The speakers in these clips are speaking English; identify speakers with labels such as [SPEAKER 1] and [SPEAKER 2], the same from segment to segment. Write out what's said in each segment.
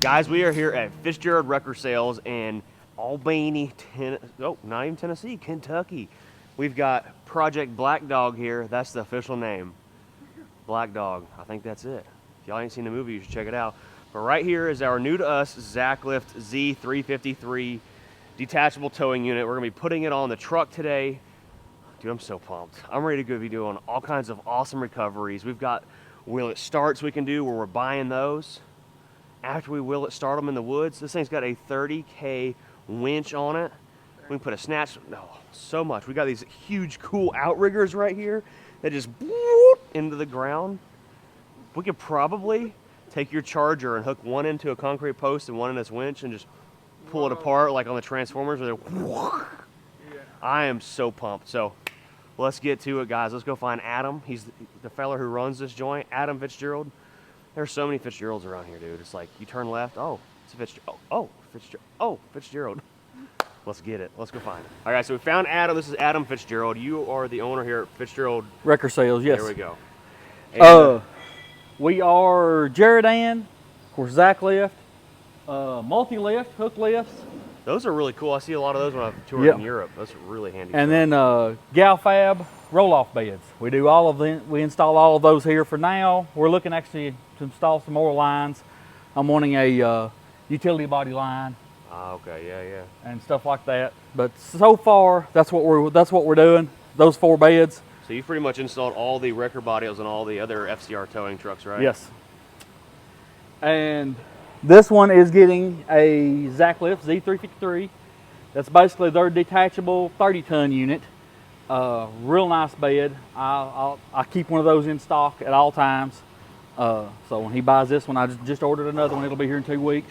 [SPEAKER 1] Guys, we are here at Fitzgerald Wrecker Sales in Albany, not even Tennessee, Kentucky. We've got Project Black Dog here. That's the official name. Black Dog. I think that's it. If y'all ain't seen the movie, you should check it out. But right here is our new to us Zaclift Z353 detachable towing unit. We're going to be putting it on the truck today. Dude, I'm so pumped. I'm ready to be doing all kinds of awesome recoveries. We've got wheel it starts we can do where we're buying those. After we wheel it start them in the woods, this thing's got a 30K winch on it. We can put a snatch, so much. We got these huge cool outriggers right here that just into the ground. We could probably take your charger and hook one into a concrete post and one in this winch and just pull it apart like on the Transformers where they're I am so pumped. So let's get to it, guys. Let's go find Adam. He's the fella who runs this joint, Adam Fitzgerald. There's so many Fitzgeralds around here, dude. It's like you turn left, oh, it's a Fitzgerald. Oh, Fitzgerald. Oh, Fitzgerald. Let's get it. Let's go find it. All right, so we found Adam. This is Adam Fitzgerald. You are the owner here at Fitzgerald
[SPEAKER 2] Wrecker Sales, yes.
[SPEAKER 1] There we go. And,
[SPEAKER 2] we are Jeradan, of course, Zaclift, multi-lift, hook lifts.
[SPEAKER 1] Those are really cool. I see a lot of those when I've toured in Europe. Those are really handy.
[SPEAKER 2] And then Galfab roll-off beds. We do all of them. We install all of those here for now. We're looking actually to install some more lines. I'm wanting a utility body line.
[SPEAKER 1] Okay, yeah.
[SPEAKER 2] And stuff like that. But so far, that's what we're doing. Those 4 beds.
[SPEAKER 1] So you pretty much installed all the wrecker bodies on all the other FCR towing trucks, right?
[SPEAKER 2] Yes. And this one is getting a Zaclift Z353. That's basically their detachable 30-ton unit. Real nice bed. I keep one of those in stock at all times. So when he buys this one, I just ordered another one. It'll be here in 2 weeks.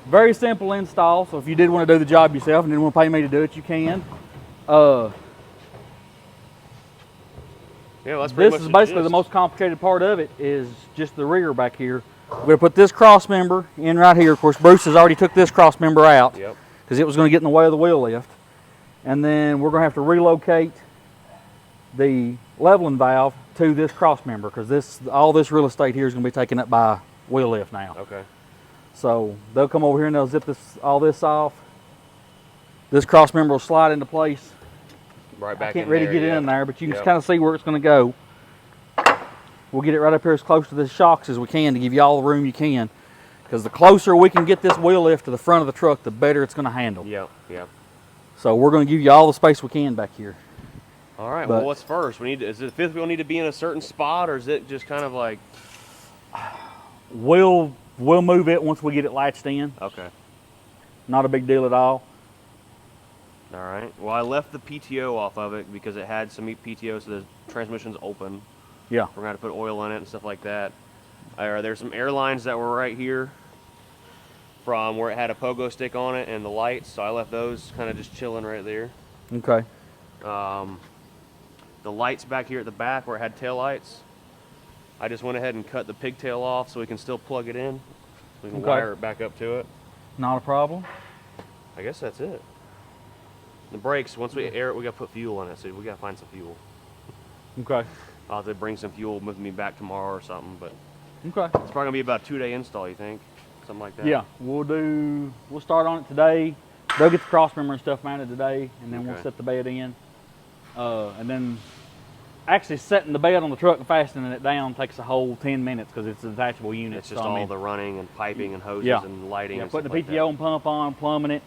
[SPEAKER 2] Very simple install. So if you did want to do the job yourself and didn't want to pay me to do it, you can.
[SPEAKER 1] Yeah, that's pretty much
[SPEAKER 2] this is basically the most complicated part of it is just the rear back here. We're going to put this cross member in right here. Of course, Bruce has already took this cross member out because it was going to get in the way of the wheel lift. And then we're going to have to relocate the leveling valve to this cross member because all this real estate here is going to be taken up by wheel lift now.
[SPEAKER 1] Okay.
[SPEAKER 2] So they'll come over here and they'll zip all this off. This cross member will slide into place.
[SPEAKER 1] Right back
[SPEAKER 2] I can't really get it in there, but you can
[SPEAKER 1] Yep.
[SPEAKER 2] kind of see where it's going to go. We'll get it right up here as close to the shocks as we can to give you all the room you can. Because the closer we can get this wheel lift to the front of the truck, the better it's going to handle.
[SPEAKER 1] Yep.
[SPEAKER 2] So we're going to give you all the space we can back here.
[SPEAKER 1] All right, well, what's first? Is the fifth wheel need to be in a certain spot, or is it just kind of like...
[SPEAKER 2] We'll move it once we get it latched in.
[SPEAKER 1] Okay.
[SPEAKER 2] Not a big deal at all.
[SPEAKER 1] All right. Well, I left the PTO off of it because it had some PTO, so the transmission's open.
[SPEAKER 2] Yeah.
[SPEAKER 1] We're going to put oil in it and stuff like that. There's some air lines that were right here from where it had a pogo stick on it and the lights, so I left those kind of just chilling right there.
[SPEAKER 2] Okay.
[SPEAKER 1] The lights back here at the back where it had tail lights, I just went ahead and cut the pigtail off so we can still plug it in. We can wire it back up to it.
[SPEAKER 2] Not a problem.
[SPEAKER 1] I guess that's it. The brakes, once we air it, we got to put fuel in it, so we got to find some fuel.
[SPEAKER 2] Okay.
[SPEAKER 1] I'll have to bring some fuel with me back tomorrow or something, but
[SPEAKER 2] okay.
[SPEAKER 1] It's probably going to be about a 2-day install, you think? Something like that?
[SPEAKER 2] Yeah, we'll start on it today. They'll get the cross member and stuff mounted today, and then we'll set the bed in. And then actually setting the bed on the truck and fastening it down takes a whole 10 minutes because it's a detachable unit.
[SPEAKER 1] It's just all the running and piping and hoses and lighting and
[SPEAKER 2] putting
[SPEAKER 1] stuff
[SPEAKER 2] the
[SPEAKER 1] like
[SPEAKER 2] PTO and pump on, plumbing it,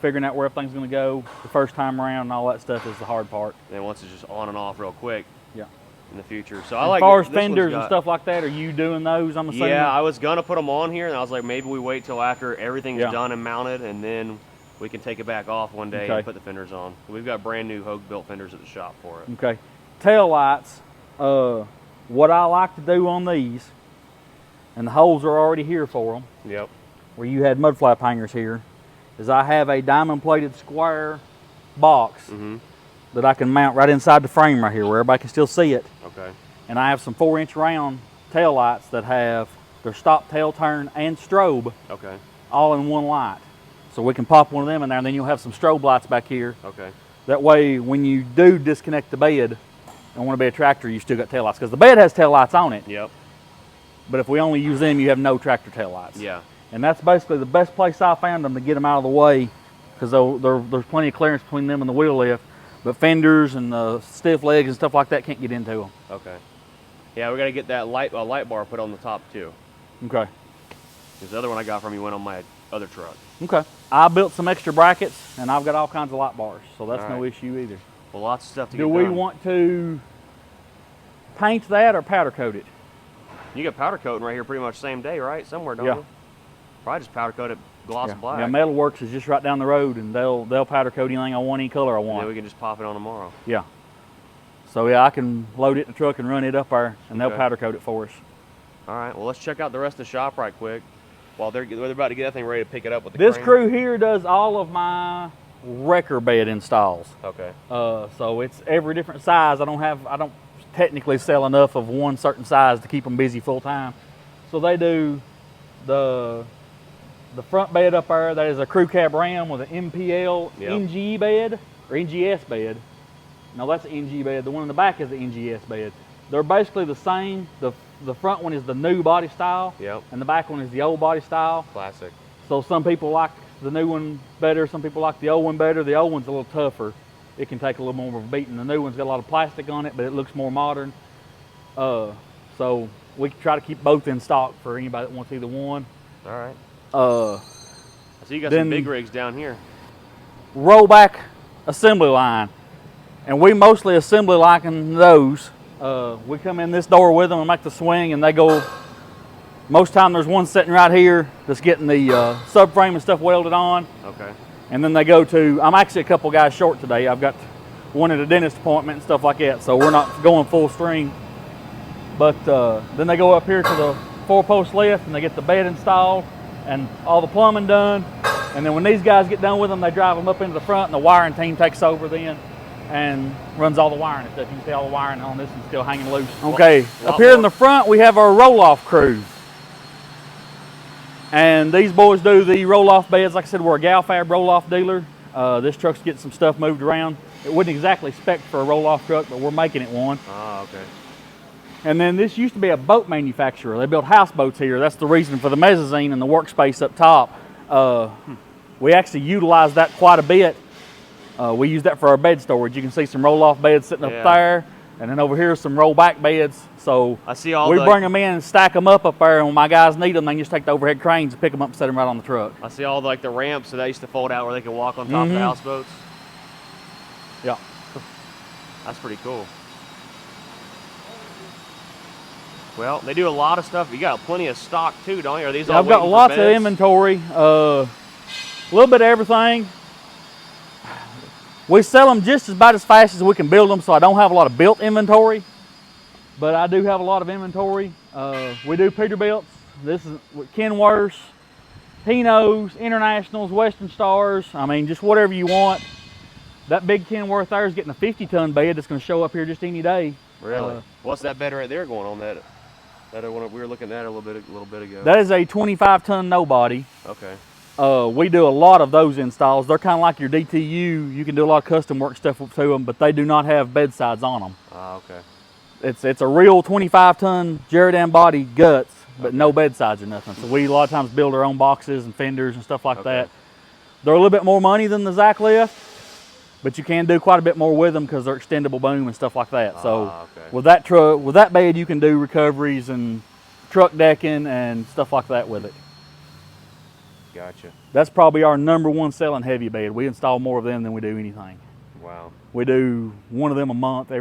[SPEAKER 2] figuring out where everything's going to go the first time around and all that stuff is the hard part.
[SPEAKER 1] And then once it's just on and off real quick in the future. So
[SPEAKER 2] as far as fenders and stuff like that, are you doing those, I'm assuming?
[SPEAKER 1] Yeah, I was going to put them on here, and I was like, maybe we wait till after everything's done and mounted, and then we can take it back off one day and put the fenders on. We've got brand new Hogue-built fenders at the shop for it.
[SPEAKER 2] Okay. Tail lights, what I like to do on these, and the holes are already here for them.
[SPEAKER 1] Yep.
[SPEAKER 2] Where you had mud flap hangers here, is I have a diamond plated square box that I can mount right inside the frame right here where everybody can still see it.
[SPEAKER 1] Okay.
[SPEAKER 2] And I have some 4-inch round tail lights that have their stop, tail turn, and strobe all in one light. So we can pop one of them in there, and then you'll have some strobe lights back here.
[SPEAKER 1] Okay.
[SPEAKER 2] That way, when you do disconnect the bed and want to be a tractor, you still got tail lights because the bed has tail lights on it.
[SPEAKER 1] Yep.
[SPEAKER 2] But if we only use them, you have no tractor tail lights.
[SPEAKER 1] Yeah.
[SPEAKER 2] And that's basically the best place I found them to get them out of the way, because there's plenty of clearance between them and the wheel lift. But fenders and stiff legs and stuff like that can't get into them.
[SPEAKER 1] Okay. Yeah, we got to get that light bar put on the top too.
[SPEAKER 2] Okay.
[SPEAKER 1] Because the other one I got from you went on my other truck.
[SPEAKER 2] Okay. I built some extra brackets, and I've got all kinds of light bars, so that's no issue either.
[SPEAKER 1] Well, lots of stuff to get
[SPEAKER 2] Do
[SPEAKER 1] done.
[SPEAKER 2] we want to paint that or powder coat it?
[SPEAKER 1] You got powder coating right here pretty much same day, right? Somewhere, don't
[SPEAKER 2] Yeah.
[SPEAKER 1] you? Probably just powder coat it gloss black.
[SPEAKER 2] Yeah, Metalworks is just right down the road, and they'll powder coat anything I want, any color I
[SPEAKER 1] And
[SPEAKER 2] want.
[SPEAKER 1] then we can just pop it on tomorrow.
[SPEAKER 2] Yeah. So yeah, I can load it in the truck and run it up there, and they'll
[SPEAKER 1] Okay.
[SPEAKER 2] powder coat it for us.
[SPEAKER 1] All right. Well, let's check out the rest of the shop right quick while they're about to get that thing ready to pick it up with the
[SPEAKER 2] This
[SPEAKER 1] crane.
[SPEAKER 2] crew here does all of my wrecker bed installs.
[SPEAKER 1] Okay.
[SPEAKER 2] So it's every different size. I don't technically sell enough of one certain size to keep them busy full time. So they do the front bed up there. That is a crew cab ram with an MPL NG bed or NGS bed. No, that's an NG bed. The one in the back is the NGS bed. They're basically the same. The front one is the new body style, and the back one is the old body style.
[SPEAKER 1] Classic.
[SPEAKER 2] So some people like the new one better. Some people like the old one better. The old one's a little tougher. It can take a little more of a beating. The new one's got a lot of plastic on it, but it looks more modern. So we try to keep both in stock for anybody that wants either one.
[SPEAKER 1] All right.
[SPEAKER 2] So
[SPEAKER 1] you got some big rigs down here.
[SPEAKER 2] Rollback assembly line, and we mostly assembly liken those. We come in this door with them and make the swing, and they go. Most time there's one sitting right here that's getting the subframe and stuff welded on.
[SPEAKER 1] Okay.
[SPEAKER 2] And then they go to, I'm actually a couple guys short today. I've got one at a dentist appointment and stuff like that, so we're not going full string. But then they go up here to the 4-post lift and they get the bed installed and all the plumbing done. And then when these guys get done with them, they drive them up into the front, and the wiring team takes over then and runs all the wiring and stuff. You can see all the wiring on this and still hanging loose. Okay, up here in the front we have our roll-off crew. And these boys do the roll-off beds. Like I said, we're a Galfab roll-off dealer. This truck's getting some stuff moved around. It wasn't exactly spec'd for a roll-off truck, but we're making it one.
[SPEAKER 1] Ah, okay.
[SPEAKER 2] And then this used to be a boat manufacturer. They built houseboats here. That's the reason for the mezzanine and the workspace up top. We actually utilize that quite a bit. We use that for our bed storage. You can see some roll-off beds sitting up there. And then over here, some roll-back beds. So
[SPEAKER 1] I see all
[SPEAKER 2] we bring them in and stack them up there, and when my guys need them, they can just take the overhead cranes and pick them up and set them right on the truck.
[SPEAKER 1] I see all the ramps that they used to fold out where they could walk on top of the houseboats.
[SPEAKER 2] Yeah.
[SPEAKER 1] That's pretty cool. Well, they do a lot of stuff. You got plenty of stock too, don't you? Are these all
[SPEAKER 2] I've got
[SPEAKER 1] waiting for
[SPEAKER 2] lots of
[SPEAKER 1] beds?
[SPEAKER 2] inventory. A little bit of everything. We sell them just about as fast as we can build them, so I don't have a lot of built inventory. But I do have a lot of inventory. We do Peterbilts. This is Kenworths, Pinos, Internationals, Western Stars. I mean, just whatever you want. That big Kenworth there is getting a 50-ton bed that's going to show up here just any day.
[SPEAKER 1] Really? What's that bed right there going on? That one we were looking at a little bit ago.
[SPEAKER 2] That is a 25-ton no-body.
[SPEAKER 1] Okay.
[SPEAKER 2] We do a lot of those installs. They're kind of like your DTU. You can do a lot of custom work stuff to them, but they do not have bedsides on them.
[SPEAKER 1] Ah, okay.
[SPEAKER 2] It's a real 25-ton Jerry body guts, but no bedsides or nothing. So we a lot of times build our own boxes and fenders and stuff like that. They're a little bit more money than the Zach lift, but you can do quite a bit more with them because they're extendable boom and stuff like that. So with that truck, with that bed, you can do recoveries and truck decking and stuff like that with it.
[SPEAKER 1] Gotcha.
[SPEAKER 2] That's probably our #1 selling heavy bed. We install more of them than we do anything.
[SPEAKER 1] Wow.
[SPEAKER 2] We do one of them a month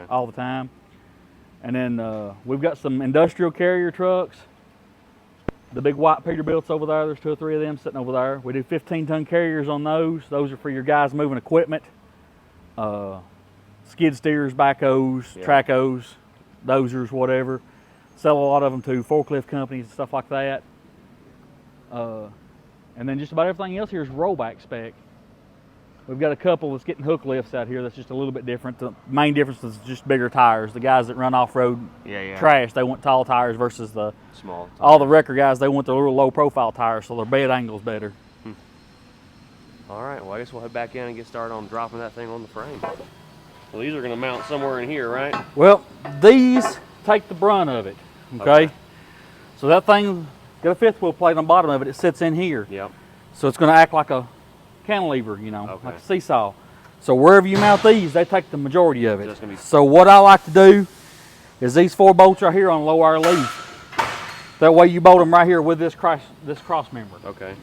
[SPEAKER 2] all the time. And then we've got some industrial carrier trucks. The big white Peterbilts over there, there's 2 or 3 of them sitting over there. We do 15-ton carriers on those. Those are for your guys moving equipment. Skid steers, backhoes, trackhoes, dozers, whatever. Sell a lot of them to forklift companies and stuff like that. And then just about everything else here is rollback spec. We've got a couple that's getting hook lifts out here that's just a little bit different. The main difference is just bigger tires. The guys that run off-road trash, they want tall tires versus the small tires. All the wrecker guys, they want the little low-profile tires so their bed angle's better.
[SPEAKER 1] All right, well, I guess we'll head back in and get started on dropping that thing on the frame. Well, these are going to mount somewhere in here, right?
[SPEAKER 2] Well, these take the brunt of it, okay? So that thing got a fifth wheel plate on the bottom of it. It sits in here.
[SPEAKER 1] Yep.
[SPEAKER 2] So it's going to act like a cantilever, you know,
[SPEAKER 1] Okay.
[SPEAKER 2] like a seesaw. So wherever you mount these, they take the majority of it.
[SPEAKER 1] Just gonna be-
[SPEAKER 2] So what I like to do is these 4 bolts right here on low hour lead. That way you bolt them right here with this cross member.
[SPEAKER 1] Okay.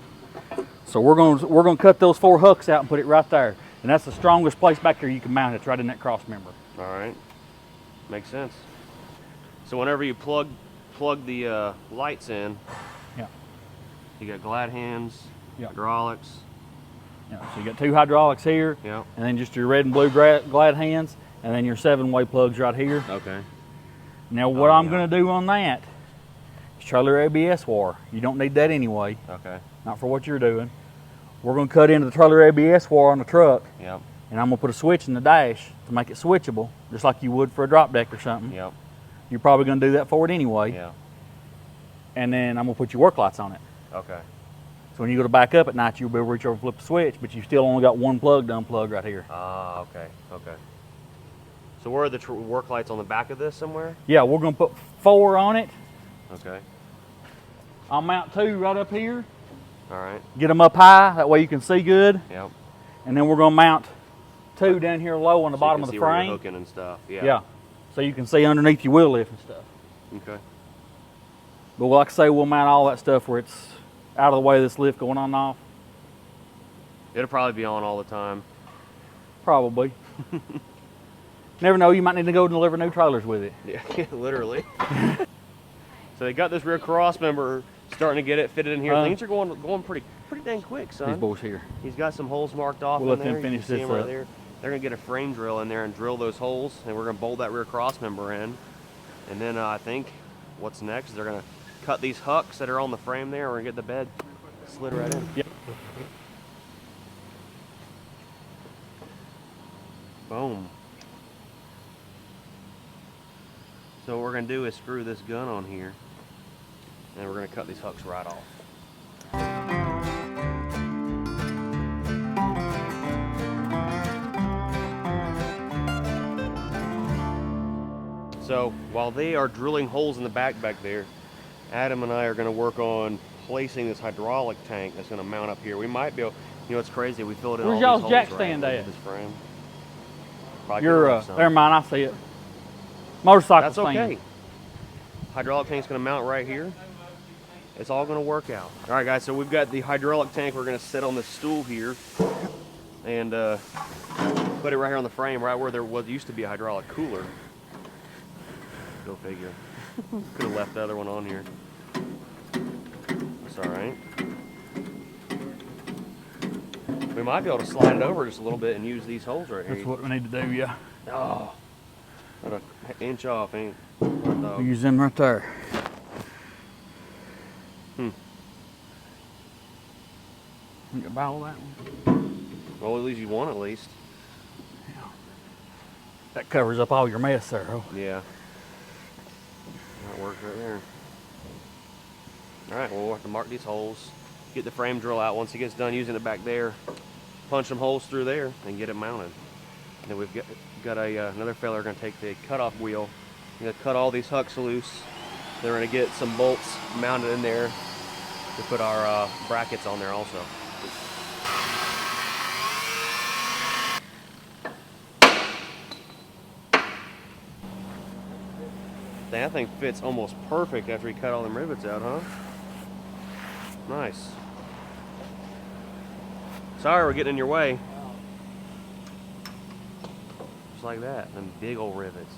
[SPEAKER 2] So we're gonna cut those 4 hooks out and put it right there. And that's the strongest place back here you can mount it. It's right in that cross member.
[SPEAKER 1] All right. Makes sense. So whenever you plug the lights in,
[SPEAKER 2] Yeah.
[SPEAKER 1] you got glad hands,
[SPEAKER 2] Yeah.
[SPEAKER 1] hydraulics.
[SPEAKER 2] Yeah. So you got 2 hydraulics here,
[SPEAKER 1] Yep.
[SPEAKER 2] and then just your red and blue glad hands, and then your 7-way plugs right here.
[SPEAKER 1] Okay.
[SPEAKER 2] Now what
[SPEAKER 1] Oh,
[SPEAKER 2] I'm
[SPEAKER 1] yeah.
[SPEAKER 2] gonna do on that is trailer ABS wire. You don't need that anyway,
[SPEAKER 1] Okay.
[SPEAKER 2] not for what you're doing. We're gonna cut into the trailer ABS wire on the truck,
[SPEAKER 1] Yep.
[SPEAKER 2] and I'm gonna put a switch in the dash to make it switchable, just like you would for a drop deck or something.
[SPEAKER 1] Yep.
[SPEAKER 2] You're probably gonna do that for it anyway.
[SPEAKER 1] Yeah.
[SPEAKER 2] And then I'm gonna put your work lights on it.
[SPEAKER 1] Okay.
[SPEAKER 2] So when you go to back up at night, you'll be able to reach over and flip the switch, but you still only got one plug to unplug right here.
[SPEAKER 1] Ah, okay. Okay. So where are the work lights on the back of this somewhere?
[SPEAKER 2] Yeah, we're gonna put 4 on it.
[SPEAKER 1] Okay.
[SPEAKER 2] I'll mount 2 right up here.
[SPEAKER 1] All right.
[SPEAKER 2] Get them up high, that way you can see good.
[SPEAKER 1] Yep.
[SPEAKER 2] And then we're gonna mount 2 down here low on the
[SPEAKER 1] So you
[SPEAKER 2] bottom
[SPEAKER 1] can
[SPEAKER 2] of the
[SPEAKER 1] see where you're
[SPEAKER 2] frame.
[SPEAKER 1] hooking and stuff. Yeah.
[SPEAKER 2] Yeah. So you can see underneath your wheel lift and stuff.
[SPEAKER 1] Okay.
[SPEAKER 2] But like I say, we'll mount all that stuff where it's out of the way of this lift going on and off.
[SPEAKER 1] It'll probably be on all the time.
[SPEAKER 2] Probably. Never know, you might need to go deliver new trailers with it.
[SPEAKER 1] Yeah, literally. So they got this rear cross member starting to get it fitted in here. Things are going pretty dang quick, son.
[SPEAKER 2] These boys here.
[SPEAKER 1] He's got some holes marked off
[SPEAKER 2] We'll
[SPEAKER 1] in
[SPEAKER 2] let
[SPEAKER 1] there.
[SPEAKER 2] them finish
[SPEAKER 1] You can see
[SPEAKER 2] this
[SPEAKER 1] them right
[SPEAKER 2] up.
[SPEAKER 1] there. They're gonna get a frame drill in there and drill those holes, and we're gonna bolt that rear cross member in. And then I think what's next is they're gonna cut these hooks that are on the frame there. We're gonna get the bed slid right in.
[SPEAKER 2] Yep.
[SPEAKER 1] Boom. So what we're gonna do is screw this gun on here, and we're gonna cut these hooks right off. So while they are drilling holes in the back there, Adam and I are gonna work on placing this hydraulic tank that's gonna mount up here. We might be able, you know, it's crazy. We filled in
[SPEAKER 2] Where's
[SPEAKER 1] all
[SPEAKER 2] y'all's
[SPEAKER 1] these
[SPEAKER 2] jack
[SPEAKER 1] holes
[SPEAKER 2] stand
[SPEAKER 1] right
[SPEAKER 2] at?
[SPEAKER 1] into this frame. Probably
[SPEAKER 2] You're,
[SPEAKER 1] gonna have some.
[SPEAKER 2] never mind, I see it. Motorcycle
[SPEAKER 1] That's
[SPEAKER 2] stand.
[SPEAKER 1] okay. Hydraulic tank's gonna mount right here. It's all gonna work out. All right, guys, so we've got the hydraulic tank. We're gonna sit on this stool here and put it right here on the frame, right where there used to be a hydraulic cooler. Go figure. Could have left the other one on here. That's all right. We might be able to slide it over just a little bit and use these holes right here.
[SPEAKER 2] That's what we need to do, yeah.
[SPEAKER 1] Oh, about an inch off, ain't no.
[SPEAKER 2] We use them right there.
[SPEAKER 1] Hmm.
[SPEAKER 2] You can bottle that one.
[SPEAKER 1] Well, at least you one at least.
[SPEAKER 2] That covers up all your mess there, oh.
[SPEAKER 1] Yeah. That works right there. All right, well, we'll have to mark these holes, get the frame drill out. Once he gets done using it back there, punch some holes through there and get it mounted. And then we've got another fella going to take the cutoff wheel. We're going to cut all these hooks loose. Then we're going to get some bolts mounted in there to put our brackets on there also. That thing fits almost perfect after he cut all them rivets out, huh? Nice. Sorry we're getting in your way. Just like that. Them big old rivets.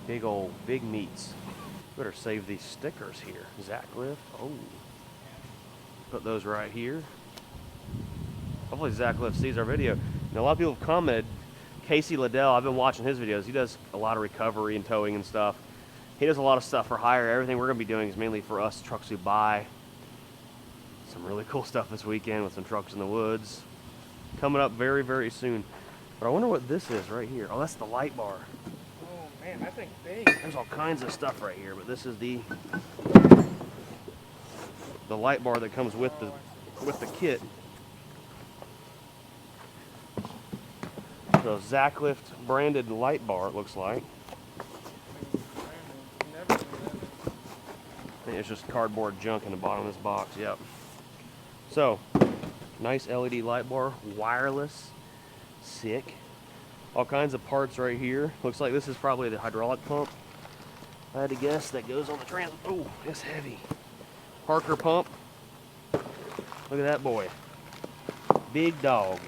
[SPEAKER 1] Big meats. Better save these stickers here. Zach lift. Oh. Put those right here. Hopefully Zach lift sees our video. Now, a lot of people have commented. Casey Liddell, I've been watching his videos. He does a lot of recovery and towing and stuff. He does a lot of stuff for hire. Everything we're going to be doing is mainly for us trucks who buy. Some really cool stuff this weekend with some trucks in the woods. Coming up very, very soon. But I wonder what this is right here. Oh, that's the light bar.
[SPEAKER 3] Oh man, that thing's big.
[SPEAKER 1] There's all kinds of stuff right here, but this is the light bar that comes with the kit. So Zaclift branded light bar, it looks like. think it's just cardboard junk in the bottom of this box. Yep. So, nice LED light bar, wireless, sick. All kinds of parts right here. Looks like this is probably the hydraulic pump. I had to guess that goes on the trans. Oh, it's heavy. Parker pump. Look at that boy. Big dog.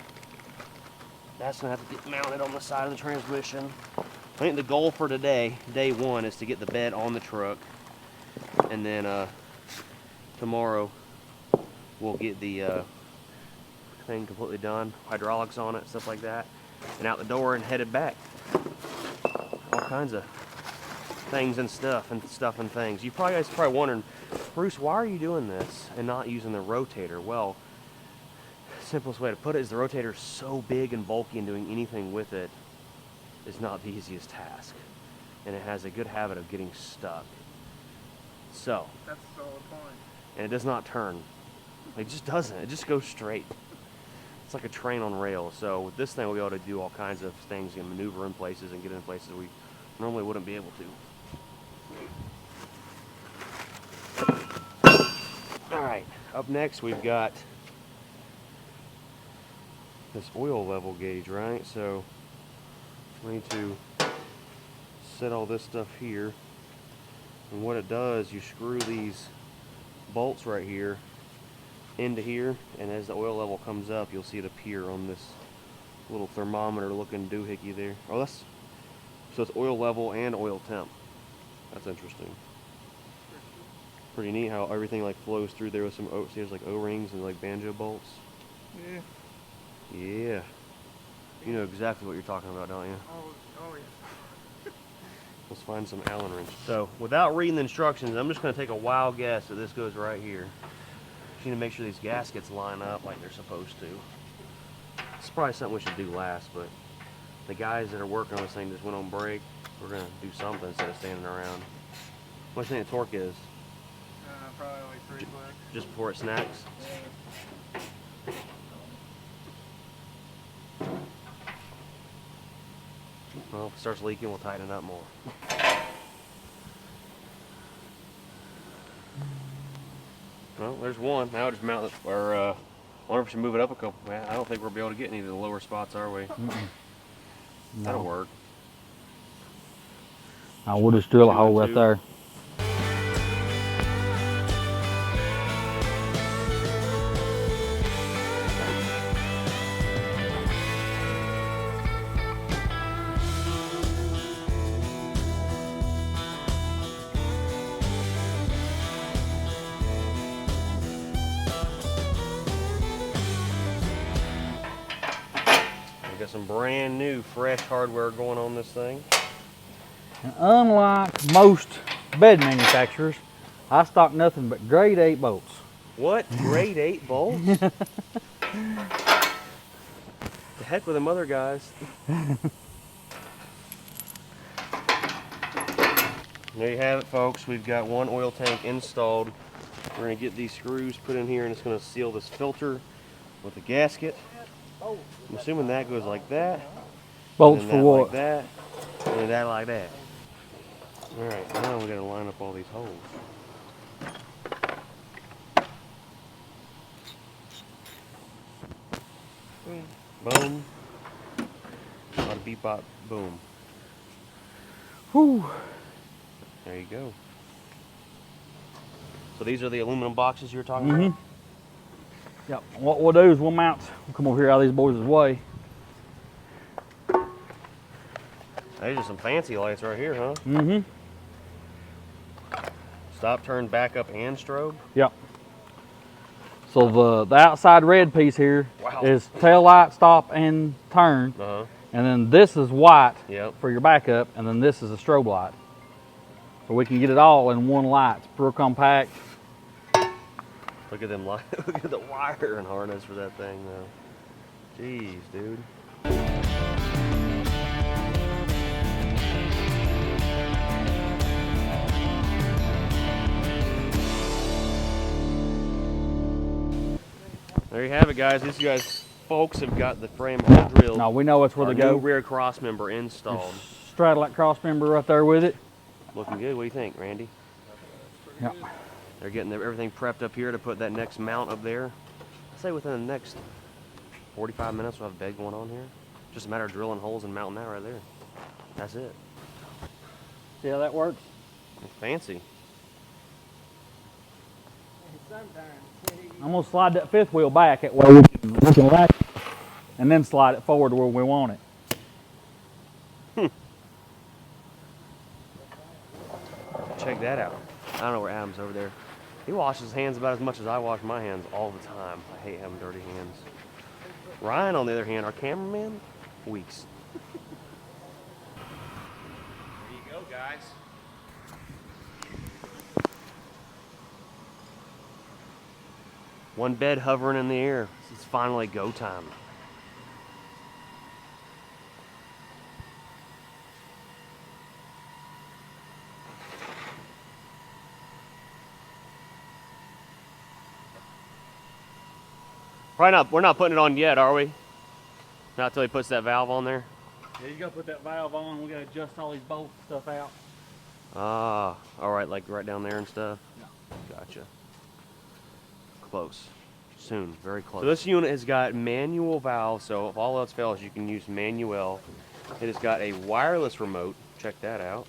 [SPEAKER 1] That's gonna have to get mounted on the side of the transmission. I think the goal for today, day one, is to get the bed on the truck, and then tomorrow we'll get the thing completely done, hydraulics on it, stuff like that, and out the door and headed back. All kinds of things and stuff and things. You guys are probably wondering, Bruce, why are you doing this and not using the rotator? Well, simplest way to put it is the rotator is so big and bulky, and doing anything with it is not the easiest task, and it has a good habit of getting stuck. So,
[SPEAKER 3] That's a solid point.
[SPEAKER 1] and it does not turn. It just doesn't. It just goes straight. It's like a train on rails. So with this thing, we'll be able to do all kinds of things and maneuver in places and get in places we normally wouldn't be able to. All right, up next we've got this oil level gauge, right? So we need to set all this stuff here. And what it does, you screw these bolts right here into here, and as the oil level comes up, you'll see it appear on this little thermometer looking doohickey there. Oh, that's, so it's oil level and oil temp. That's interesting. Pretty neat how everything like flows through there with some there's like O-rings and like banjo bolts.
[SPEAKER 3] Yeah.
[SPEAKER 1] Yeah. You know exactly what you're talking about, don't you?
[SPEAKER 3] Oh yeah.
[SPEAKER 1] Let's find some Allen wrench. So without reading the instructions, I'm just going to take a wild guess that this goes right here. Just need to make sure these gaskets line up like they're supposed to. It's probably something we should do last, but the guys that are working on this thing just went on break. We're going to do something instead of standing around. What do you think the torque is?
[SPEAKER 3] Probably like 3 clicks.
[SPEAKER 1] Just before it snaps? Well, if it starts leaking, we'll tighten it up more. Well, there's one. Now just mount it, or I wonder if we should move it up a couple. Man, I don't think we'll be able to get any of the lower spots, are we?
[SPEAKER 2] No.
[SPEAKER 1] That'll work.
[SPEAKER 2] We'll just drill a
[SPEAKER 1] 2
[SPEAKER 2] hole
[SPEAKER 1] and
[SPEAKER 2] right
[SPEAKER 1] 2.
[SPEAKER 2] there.
[SPEAKER 1] We got some brand new, fresh hardware going on this thing.
[SPEAKER 2] And unlike most bed manufacturers, I stock nothing but grade 8 bolts.
[SPEAKER 1] What? Grade 8 bolts? The heck with them other guys. There you have it, folks. We've got one oil tank installed. We're going to get these screws put in here, and it's going to seal this filter with a gasket. I'm assuming that goes like that.
[SPEAKER 2] Bolts
[SPEAKER 1] and
[SPEAKER 2] for
[SPEAKER 1] that
[SPEAKER 2] what?
[SPEAKER 1] like that, and that like that. All right, now we got to line up all these holes.
[SPEAKER 3] Boom.
[SPEAKER 1] Boom. Bada beep bop boom.
[SPEAKER 2] Whew.
[SPEAKER 1] There you go. So these are the aluminum boxes you were talking about?
[SPEAKER 2] Yep. What we'll do is we'll come over here out of these boys' way.
[SPEAKER 1] These are some fancy lights right here, huh?
[SPEAKER 2] Mm-hmm.
[SPEAKER 1] Stop, turn, back up, and strobe.
[SPEAKER 2] Yep. So the outside red piece here
[SPEAKER 1] Wow.
[SPEAKER 2] is tail light, stop, and turn.
[SPEAKER 1] Uh-huh.
[SPEAKER 2] And then this is white
[SPEAKER 1] Yep.
[SPEAKER 2] for your backup, and then this is a strobe light. So we can get it all in one light. It's real compact.
[SPEAKER 1] Look at them lights. Look at the wire and harness for that thing, though. Jeez, dude. There you have it, guys. These guys, folks, have got the frame all drilled.
[SPEAKER 2] No, we know it's where
[SPEAKER 1] Our
[SPEAKER 2] to go.
[SPEAKER 1] new rear cross member installed.
[SPEAKER 2] Straddle that cross member right there with it.
[SPEAKER 1] Looking good. What do you think, Randy?
[SPEAKER 2] Yep.
[SPEAKER 1] They're getting everything prepped up here to put that next mount up there. I'd say within the next 45 minutes we'll have a bed going on here. Just a matter of drilling holes and mounting that right there. That's it.
[SPEAKER 2] See how that works?
[SPEAKER 1] Fancy.
[SPEAKER 3] Sometimes.
[SPEAKER 2] I'm gonna slide that fifth wheel back that way we can latch it, and then slide it forward to where we want it.
[SPEAKER 1] Check that out. I don't know where Adam's over there. He washes his hands about as much as I wash my hands all the time. I hate having dirty hands. Ryan, on the other hand, our cameraman, weeks. There you go, guys. One bed hovering in the air. It's finally go time. Probably not. We're not putting it on yet, are we? Not till he puts that valve on there.
[SPEAKER 2] Yeah, you gotta put that valve on. We gotta adjust all these bolts and stuff out.
[SPEAKER 1] Ah, all right, like right down there and stuff.
[SPEAKER 2] Yeah.
[SPEAKER 1] Gotcha. Close. Soon, very close. So this unit has got manual valves, so if all else fails, you can use manual. It has got a wireless remote. Check that out.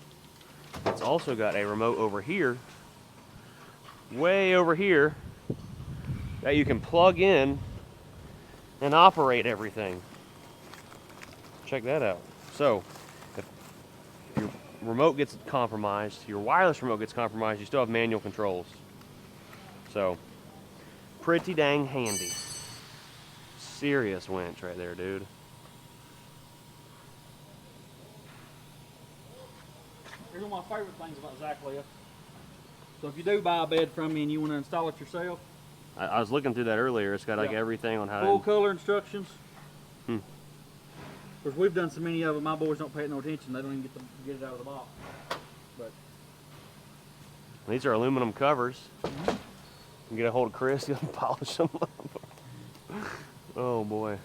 [SPEAKER 1] It's also got a remote over here, way over here, that you can plug in and operate everything. Check that out. So, if your remote gets compromised, your wireless remote gets compromised, you still have manual controls. So, pretty dang handy. Serious winch right there, dude.
[SPEAKER 2] Here's one of my favorite things about ZacLift. So if you do buy a bed from me and you want to install it yourself,
[SPEAKER 1] I was looking through that earlier. It's got like
[SPEAKER 2] Yeah.
[SPEAKER 1] everything on how
[SPEAKER 2] full
[SPEAKER 1] to...
[SPEAKER 2] color instructions.
[SPEAKER 1] Hmm.
[SPEAKER 2] Of course, we've done so many of them, my boys don't pay it no attention. They don't even get it out of the box. But
[SPEAKER 1] These are aluminum covers. You can get a hold of Chris, he'll polish them up. Oh boy.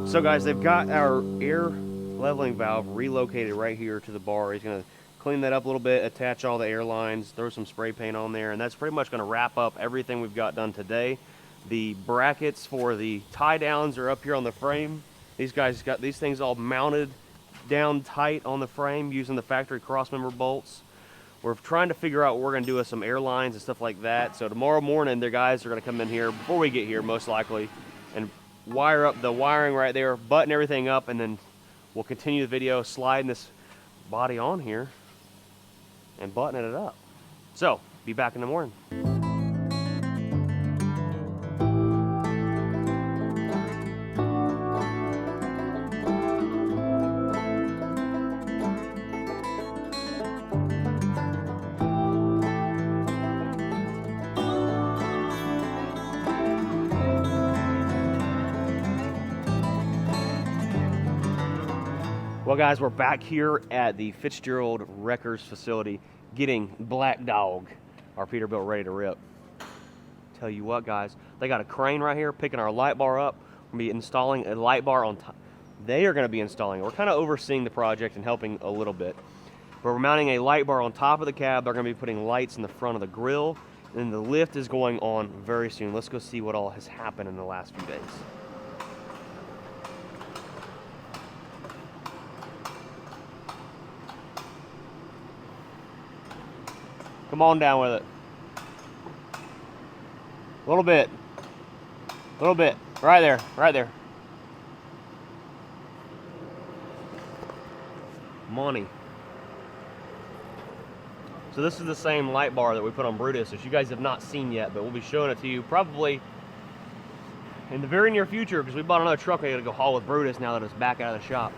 [SPEAKER 1] So guys, they've got our air leveling valve relocated right here to the bar. He's gonna clean that up a little bit, attach all the air lines, throw some spray paint on there, and that's pretty much gonna wrap up everything we've got done today. The brackets for the tie downs are up here on the frame. These guys got these things all mounted down tight on the frame using the factory crossmember bolts. We're trying to figure out what we're gonna do with some air lines and stuff like that. So tomorrow morning, their guys are gonna come in here before we get here, most likely, and wire up the wiring right there, button everything up, and then we'll continue the video sliding this body on here and buttoning it up. So, be back in the morning. Well guys, we're back here at the Fitzgerald Wreckers facility getting Black Dog, our Peterbilt, ready to rip. Tell you what guys, they got a crane right here picking our light bar up. We're gonna be installing a light bar on top. They are gonna be installing it. We're kind of overseeing the project and helping a little bit. But we're mounting a light bar on top of the cab. They're gonna be putting lights in the front of the grill. And the lift is going on very soon. Let's go see what all has happened in the last few days. Come on down with it. A little bit. A little bit. Right there. Right there. Money. So this is the same light bar that we put on Brutus, which you guys have not seen yet, but we'll be showing it to you probably in the very near future, because we bought another truck. We gotta go haul with Brutus now that it's back out of the shop.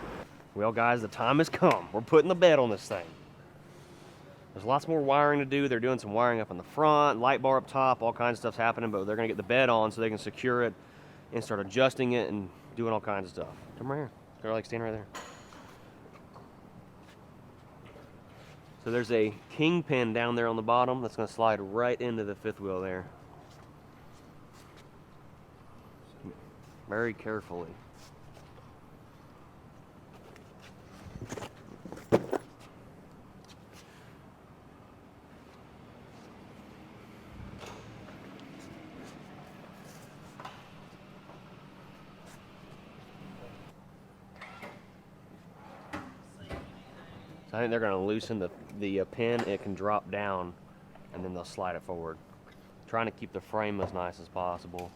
[SPEAKER 1] Well guys, the time has come. We're putting the bed on this thing. There's lots more wiring to do. They're doing some wiring up in the front, light bar up top, all kinds of stuff's happening, but they're gonna get the bed on so they can secure it and start adjusting it and doing all kinds of stuff. Come right here. They're like standing right there. So there's a kingpin down there on the bottom that's going to slide right into the fifth wheel there. Very carefully. So I think they're going to loosen the pin. It can drop down, and then they'll slide it forward. Trying to keep the frame as nice as possible,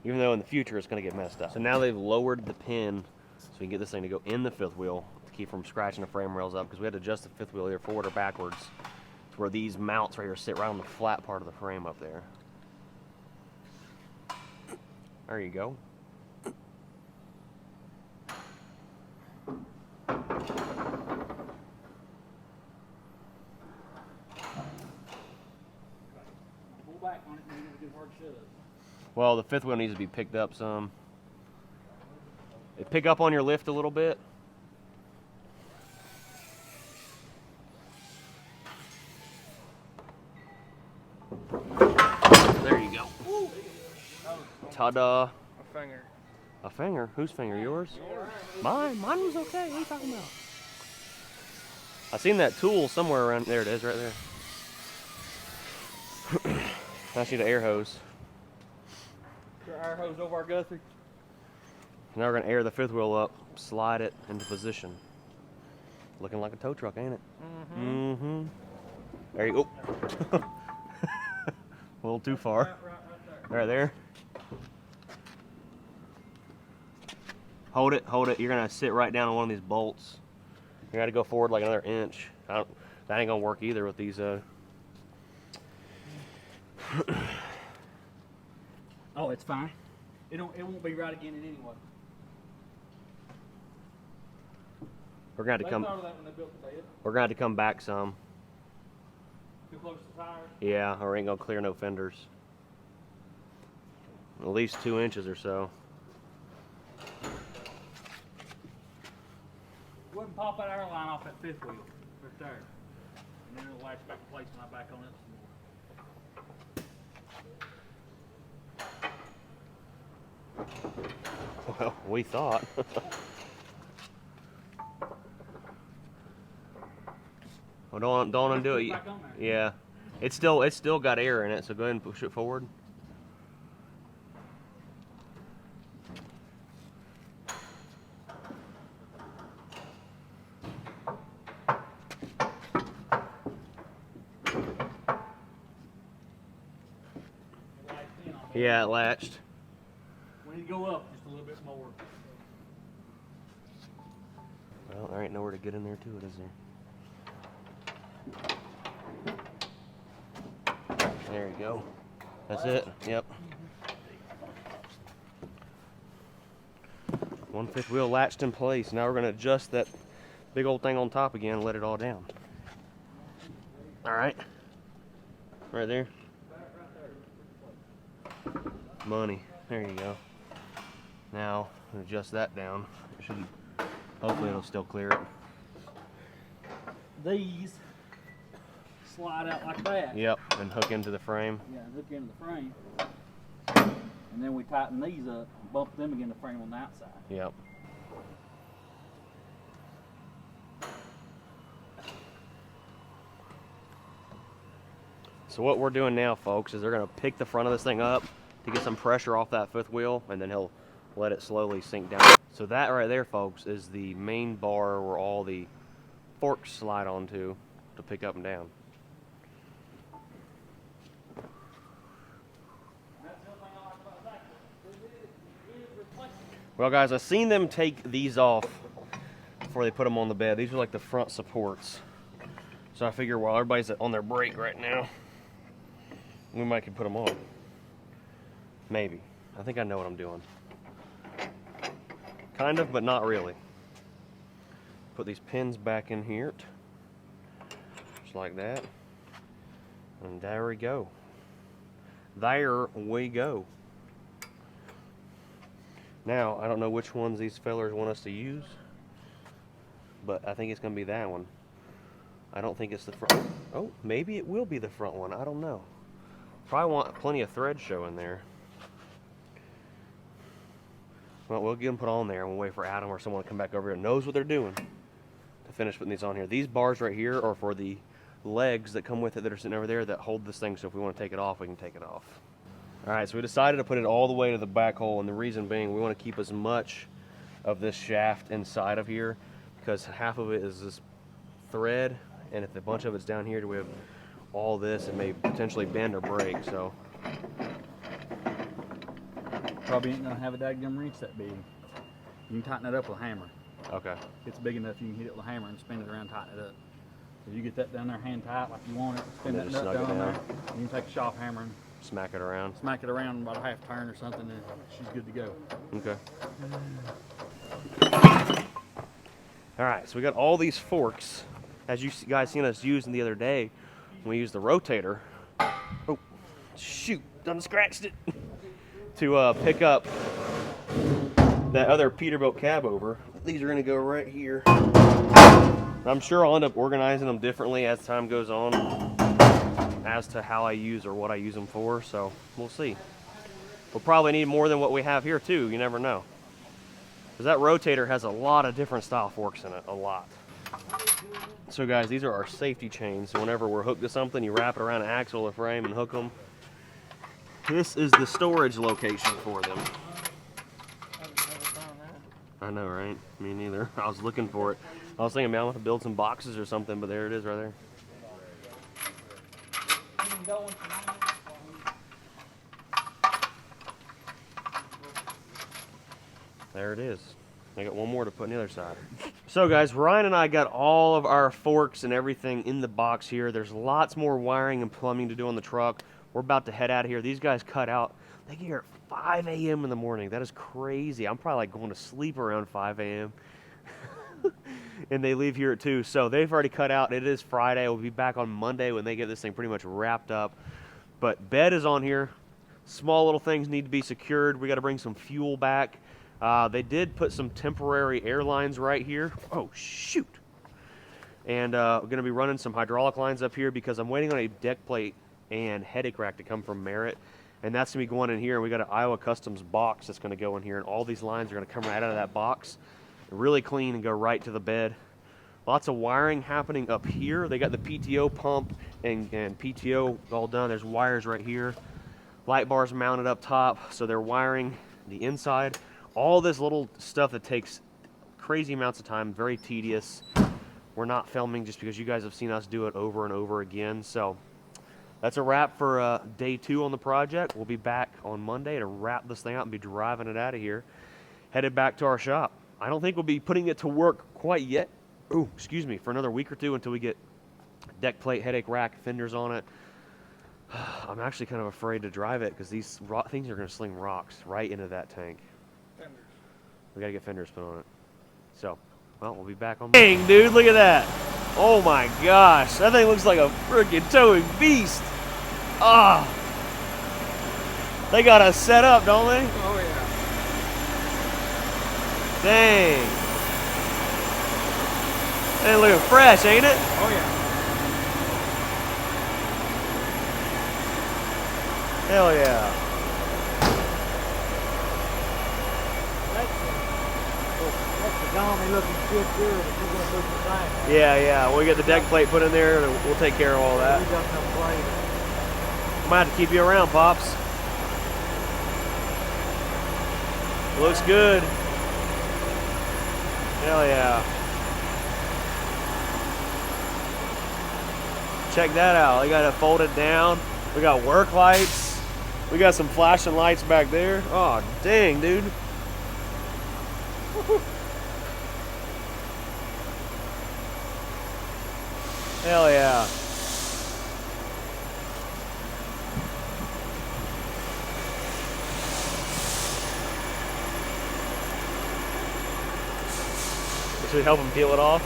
[SPEAKER 1] even though in the future it's going to get messed up. So now they've lowered the pin so we can get this thing to go in the fifth wheel to keep from scratching the frame rails up, because we had to adjust the fifth wheel either forward or backwards to where these mounts right here sit right on the flat part of the frame up there. There you go.
[SPEAKER 2] Pull back on it and give it a hard shove.
[SPEAKER 1] Well, the fifth wheel needs to be picked up some. Pick up on your lift a little bit. There you go. Ta-da.
[SPEAKER 3] A finger.
[SPEAKER 1] A finger? Whose finger? Yours? Mine. Mine was okay. What are you talking about? I seen that tool somewhere around. There it is, right there. That's you the air hose.
[SPEAKER 2] Put our air hose over our Guthrie.
[SPEAKER 1] Now we're gonna air the fifth wheel up, slide it into position. Looking like a tow truck, ain't it? Mm-hmm. There you go. A little too far. Right there. Hold it, hold it. You're gonna sit right down on one of these bolts. You gotta go forward like another inch. That ain't gonna work either with these.
[SPEAKER 2] Oh, it's fine. It won't be right again in anyway.
[SPEAKER 1] We're gonna have to
[SPEAKER 2] They
[SPEAKER 1] come.
[SPEAKER 2] thought of that when they built the bed.
[SPEAKER 1] We're gonna have to come back some.
[SPEAKER 2] Too close to the tires.
[SPEAKER 1] Yeah, or ain't gonna clear no fenders. At least 2 inches or so.
[SPEAKER 2] Go ahead and pop that air line off that fifth wheel right there, and then it'll latch back in place when I back on it some more.
[SPEAKER 1] Well, we thought. Well, don't undo it.
[SPEAKER 2] Back on there.
[SPEAKER 1] Yeah, it's still got air in it. So go ahead and push it forward. Yeah, it latched.
[SPEAKER 2] We need to go up just a little bit more.
[SPEAKER 1] Well, there ain't nowhere to get in there to it, is there? There you go. That's it. Yep. 1/5 wheel latched in place. Now we're going to adjust that big old thing on top again and let it all down. All right. Right there. Money. There you go. Now adjust that down. It should. Hopefully it'll still clear it.
[SPEAKER 2] These slide out like that.
[SPEAKER 1] Yep. And hook into the frame.
[SPEAKER 2] Yeah, hook into the frame. And then we tighten these up and bump them against the frame on the outside.
[SPEAKER 1] Yep. So what we're doing now, folks, is they're going to pick the front of this thing up to get some pressure off that fifth wheel, and then he'll let it slowly sink down. So that right there, folks, is the main bar where all the forks slide onto to pick up and down. Well, guys, I've seen them take these off before they put them on the bed. These are like the front supports. So I figure while everybody's on their break right now, we might could put them on. Maybe. I think I know what I'm doing. Kind of, but not really. Put these pins back in here. Just like that. And there we go. There we go. Now, I don't know which ones these fellers want us to use, but I think it's going to be that one. I don't think it's the front. Oh, maybe it will be the front one. I don't know. Probably want plenty of thread showing there. Well, we'll get them put on there and we'll wait for Adam or someone to come back over here and knows what they're doing to finish putting these on here. These bars right here are for the legs that come with it that are sitting over there that hold this thing, so if we want to take it off, we can take it off. All right, so we decided to put it all the way to the back hole, and the reason being we want to keep as much of this shaft inside of here because half of it is this thread, and if a bunch of it's down here, we have all this, it may potentially bend or break, so.
[SPEAKER 2] Probably ain't gonna have a dadgum wrench that big. You can tighten it up with a hammer.
[SPEAKER 1] Okay.
[SPEAKER 2] If it's big enough, you can hit it with a hammer and spin it around, tighten it up. If you get that down there hand tight like you want it, spin
[SPEAKER 1] And
[SPEAKER 2] that
[SPEAKER 1] then
[SPEAKER 2] nut
[SPEAKER 1] just snug
[SPEAKER 2] down
[SPEAKER 1] it
[SPEAKER 2] there, you can take a shop hammer and
[SPEAKER 1] Smack it around.
[SPEAKER 2] smack it around about a half turn or something, and she's good to go.
[SPEAKER 1] Okay. All right, so we got all these forks, as you guys seen us using the other day when we used the rotator. Oh, shoot, done scratched it. To pick up that other Peterbilt cab over. These are gonna go right here. I'm sure I'll end up organizing them differently as time goes on as to how I use or what I use them for, so we'll see. We'll probably need more than what we have here too, you never know. Because that rotator has a lot of different style forks in it, a lot. So guys, these are our safety chains. So whenever we're hooked to something, you wrap it around an axle or frame and hook them. This is the storage location for them. I know, right? Me neither. I was looking for it. I was thinking, man, I'm gonna have to build some boxes or something, but there it is right there. There it is. I got one more to put on the other side. So guys, Ryan and I got all of our forks and everything in the box here. There's lots more wiring and plumbing to do on the truck. We're about to head out of here. These guys cut out. They get here at 5 a.m. in the morning. That is crazy. I'm probably like going to sleep around 5 a.m. and they leave here at 2. So they've already cut out. It is Friday. We'll be back on Monday when they get this thing pretty much wrapped up. But bed is on here. Small little things need to be secured. We got to bring some fuel back. They did put some temporary air lines right here. Oh, shoot. And we're going to be running some hydraulic lines up here because I'm waiting on a deck plate and headache rack to come from Merritt. And that's going to be going in here. And we got an Iowa Customs box that's going to go in here. And all these lines are going to come right out of that box. Really clean and go right to the bed. Lots of wiring happening up here. They got the PTO pump and PTO all done. There's wires right here. Light bars mounted up top. So they're wiring the inside. All this little stuff that takes crazy amounts of time, very tedious. We're not filming just because you guys have seen us do it over and over again. So that's a wrap for day 2 on the project. We'll be back on Monday to wrap this thing out and be driving it out of here. Headed back to our shop. I don't think we'll be putting it to work quite yet. Oh, excuse me, for another week or 2 until we get deck plate, headache rack, fenders on it. I'm actually kind of afraid to drive it because these things are going to sling rocks right into that tank. We gotta get fenders put on it. So, well, we'll be back on. Dang, dude, look at that. Oh my gosh, that thing looks like a freaking towing beast. Ah, they got us set up, don't they?
[SPEAKER 3] Oh yeah.
[SPEAKER 1] Dang. They looking fresh, ain't it?
[SPEAKER 3] Oh yeah.
[SPEAKER 1] Hell yeah.
[SPEAKER 3] That's the Donnie looking good girl that you're gonna put in the back.
[SPEAKER 1] Yeah. When we get the deck plate put in there, we'll take care of all that.
[SPEAKER 3] We got enough plate.
[SPEAKER 1] Might have to keep you around, Pops. Looks good. Hell yeah. Check that out. They got it folded down. We got work lights. We got some flashing lights back there. Oh, dang, dude. Hell yeah. Should help him peel it off.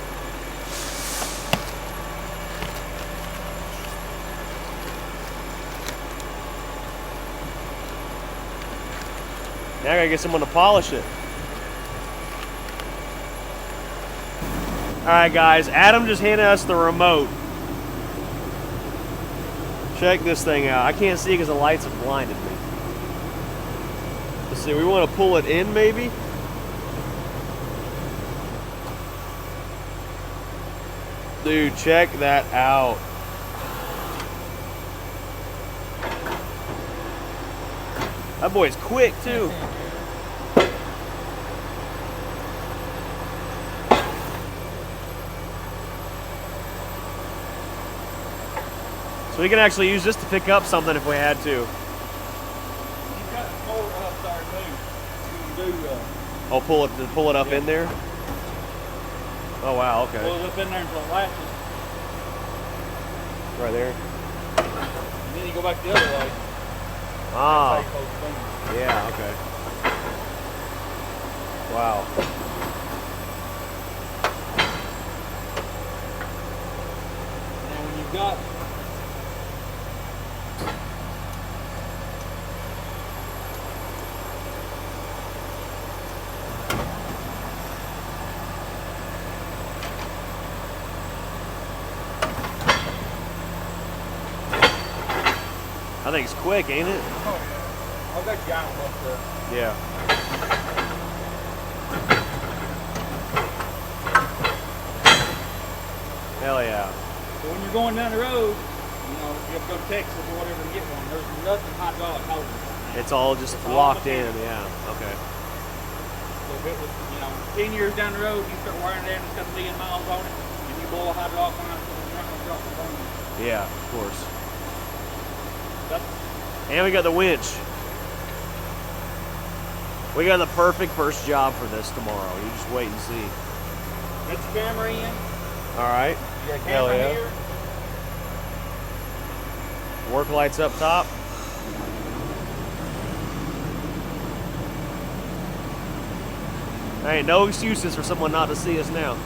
[SPEAKER 1] Now I gotta get someone to polish it. All right, guys, Adam just handed us the remote Check this thing out. I can't see because the lights have blinded me. Let's see, we want to pull it in maybe? Dude, check that out. That boy's quick too. So we can actually use this to pick up something if we had to.
[SPEAKER 2] You've got more up there too. You can do.
[SPEAKER 1] Oh, pull it up in there. Oh wow, okay.
[SPEAKER 2] Pull it up in there until it latches,
[SPEAKER 1] Right there.
[SPEAKER 2] and then you go back the other way.
[SPEAKER 1] Ah,
[SPEAKER 2] Take those fingers.
[SPEAKER 1] yeah, okay. Wow.
[SPEAKER 2] Now when you've got
[SPEAKER 1] I think it's quick, ain't it?
[SPEAKER 2] I've got you out up there.
[SPEAKER 1] Yeah. Hell yeah.
[SPEAKER 2] So when you're going down the road, you know, you have to go to Texas or whatever to get one. There's nothing hydraulic holding it.
[SPEAKER 1] It's all just
[SPEAKER 2] It's all
[SPEAKER 1] locked in,
[SPEAKER 2] mechanical.
[SPEAKER 1] yeah. Okay.
[SPEAKER 2] So if it was, you know, 10 years down the road, you start wearing it down, it's got a million miles on it, and you blow a hydraulic line, it's not going to drop the bone.
[SPEAKER 1] Yeah, of course.
[SPEAKER 2] That's
[SPEAKER 1] And we got the winch. We got the perfect first job for this tomorrow. You just wait and see.
[SPEAKER 2] Get your camera in.
[SPEAKER 1] All right.
[SPEAKER 2] You got a
[SPEAKER 1] Hell
[SPEAKER 2] camera
[SPEAKER 1] yeah.
[SPEAKER 2] here.
[SPEAKER 1] Work lights up top. There ain't no excuses for someone not to see us now.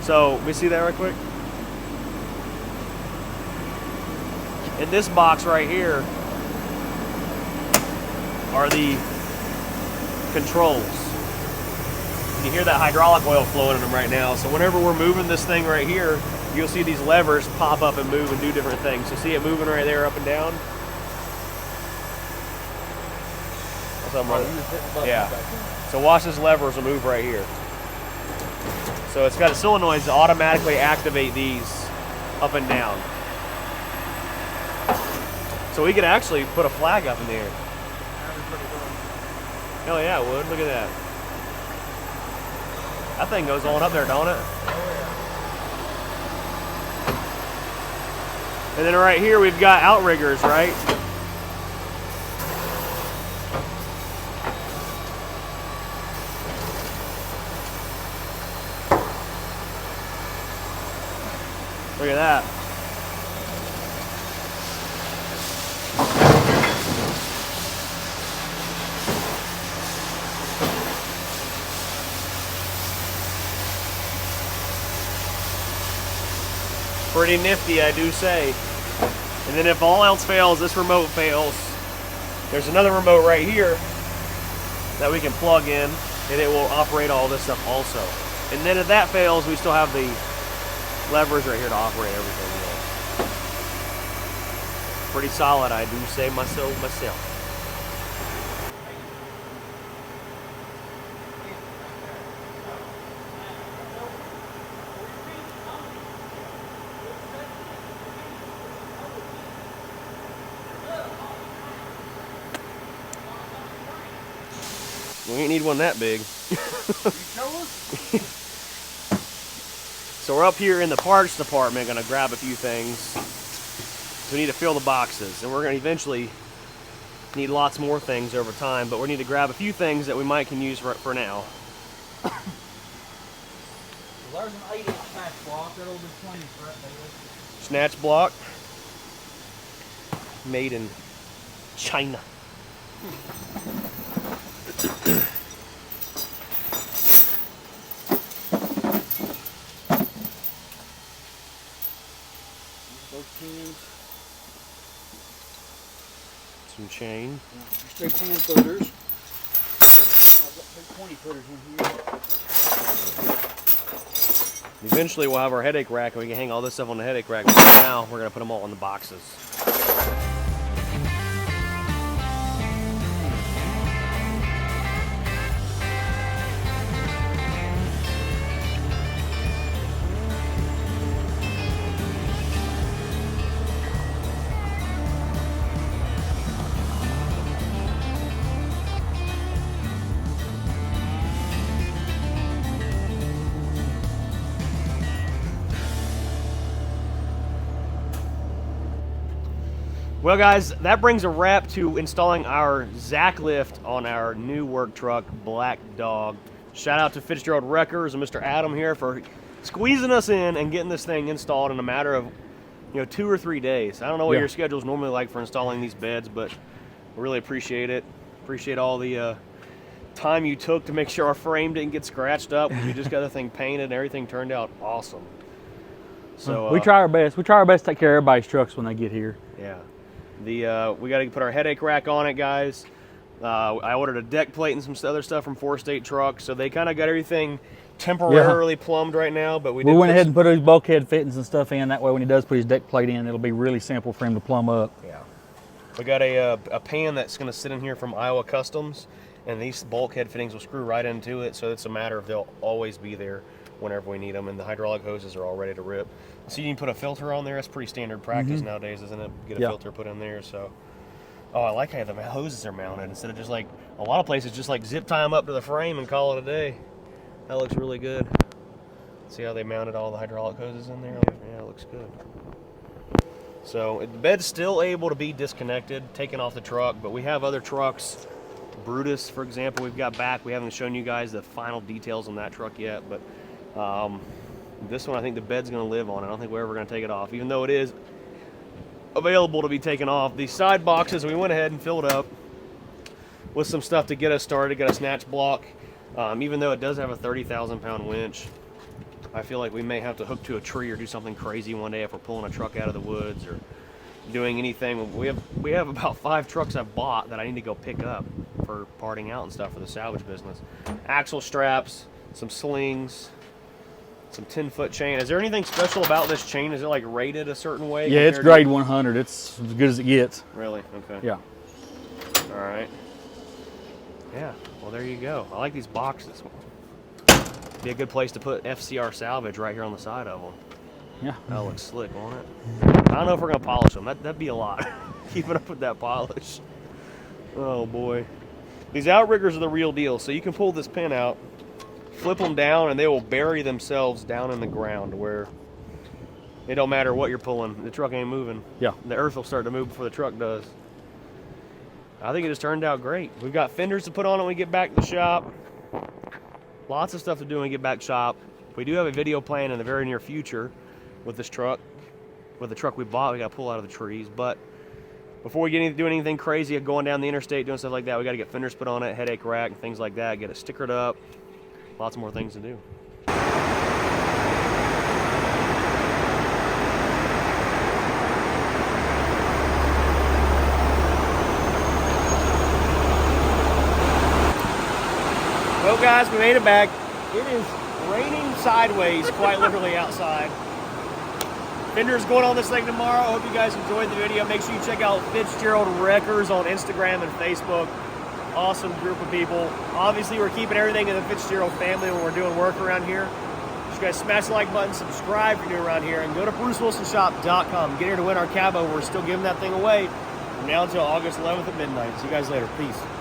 [SPEAKER 1] So, let me see that right quick. In this box right here are the controls. You hear that hydraulic oil flowing in them right now. So whenever we're moving this thing right here, you'll see these levers pop up and move and do different things. So see it moving right there up and down? That's what I'm running. Yeah. So watch this levers will move right here. So it's got a solenoid to automatically activate these up and down. So we could actually put a flag up in the air. Hell yeah, it would. Look at that. That thing goes on up there, don't it? And then right here we've got outriggers, right? Look at that. Pretty nifty, I do say. And then if all else fails, this remote fails, there's another remote right here that we can plug in and it will operate all this stuff also. And then if that fails, we still have the levers right here to operate everything. Pretty solid, I do say myself. We ain't need one that big. So we're up here in the parts department, gonna grab a few things. So we need to fill the boxes, and we're gonna eventually need lots more things over time, but we need to grab a few things that we might can use for now.
[SPEAKER 2] Well, there's an 8-inch snatch block. That'll be 20 for that deal.
[SPEAKER 1] Snatch block, made in China. Some chain.
[SPEAKER 2] There's 2 10 footers. I've got 2 20 footers in here.
[SPEAKER 1] Eventually we'll have our headache rack and we can hang all this stuff on the headache rack. But for now, we're gonna put them all in the boxes. Well guys, that brings a wrap to installing our Zac lift on our new work truck, Black Dog. Shout out to Fitzgerald Wreckers and Mr. Adam here for squeezing us in and getting this thing installed in a matter of 2 or 3 days. I don't know what your schedule is normally like for installing these beds, but we really appreciate it. Appreciate all the time you took to make sure our frame didn't get scratched up. We just got the thing painted and everything turned out awesome. So
[SPEAKER 2] we try our best. We try our best to take care of everybody's trucks when they get here.
[SPEAKER 1] Yeah. We got to put our headache rack on it, guys. I ordered a deck plate and some other stuff from 4 State Trucks, so they kind of got everything temporarily plumbed right now. But we
[SPEAKER 2] went ahead and put his bulkhead fittings and stuff in. That way, when he does put his deck plate in, it'll be really simple for him to plumb up.
[SPEAKER 1] Yeah. We got a pan that's going to sit in here from Iowa Customs, and these bulkhead fittings will screw right into it. So it's a matter of they'll always be there whenever we need them, and the hydraulic hoses are all ready to rip. So you can put a filter on there. That's pretty standard practice nowadays, isn't it? Get a filter put in there. So, oh, I like how the hoses are mounted instead of just like a lot of places just like zip tie them up to the frame and call it a day. That looks really good. See how they mounted all the hydraulic hoses in there? Yeah, it looks good. So the bed's still able to be disconnected, taken off the truck, but we have other trucks. Brutus, for example, we've got back. We haven't shown you guys the final details on that truck yet, but this one I think the bed's going to live on. I don't think we're ever going to take it off, even though it is available to be taken off. These side boxes we went ahead and filled up with some stuff to get us started. Got a snatch block. Even though it does have a 30,000 pound winch, I feel like we may have to hook to a tree or do something crazy one day if we're pulling a truck out of the woods or doing anything. We have about 5 trucks I've bought that I need to go pick up for parting out and stuff for the salvage business. Axle straps, some slings, some 10-foot chain. Is there anything special about this chain? Is it like rated a certain way?
[SPEAKER 2] Yeah, it's grade 100. It's as good as it gets.
[SPEAKER 1] Really? Okay.
[SPEAKER 2] Yeah.
[SPEAKER 1] All right. Yeah. Well, there you go. I like these boxes. Be a good place to put FCR salvage right here on the side of them.
[SPEAKER 2] Yeah.
[SPEAKER 1] That looks slick, won't it? I don't know if we're gonna polish them. That'd be a lot. Keeping up with that polish. Oh boy. These outriggers are the real deal. So you can pull this pin out, flip them down, and they will bury themselves down in the ground where it don't matter what you're pulling. The truck ain't moving.
[SPEAKER 2] Yeah.
[SPEAKER 1] The earth will start to move before the truck does. I think it just turned out great. We've got fenders to put on it when we get back to the shop. Lots of stuff to do when we get back to shop. We do have a video plan in the very near future with this truck. With the truck we bought, we got to pull out of the trees. But before we get doing anything crazy, going down the interstate, doing stuff like that, we got to get fenders put on it, headache rack, and things like that. Get it stickered up. Lots more things to do. Well guys, we made it back. It is raining sideways, quite literally outside. Fender's going on this thing tomorrow. I hope you guys enjoyed the video. Make sure you check out Fitzgerald Wreckers on Instagram and Facebook. Awesome group of people. Obviously, we're keeping everything in the Fitzgerald family when we're doing work around here. You guys smash the like button, subscribe if you're new around here, and go to BruceWilsonShop.com. Get here to win our cabo. We're still giving that thing away from now until August 11th at midnight. See you guys later. Peace.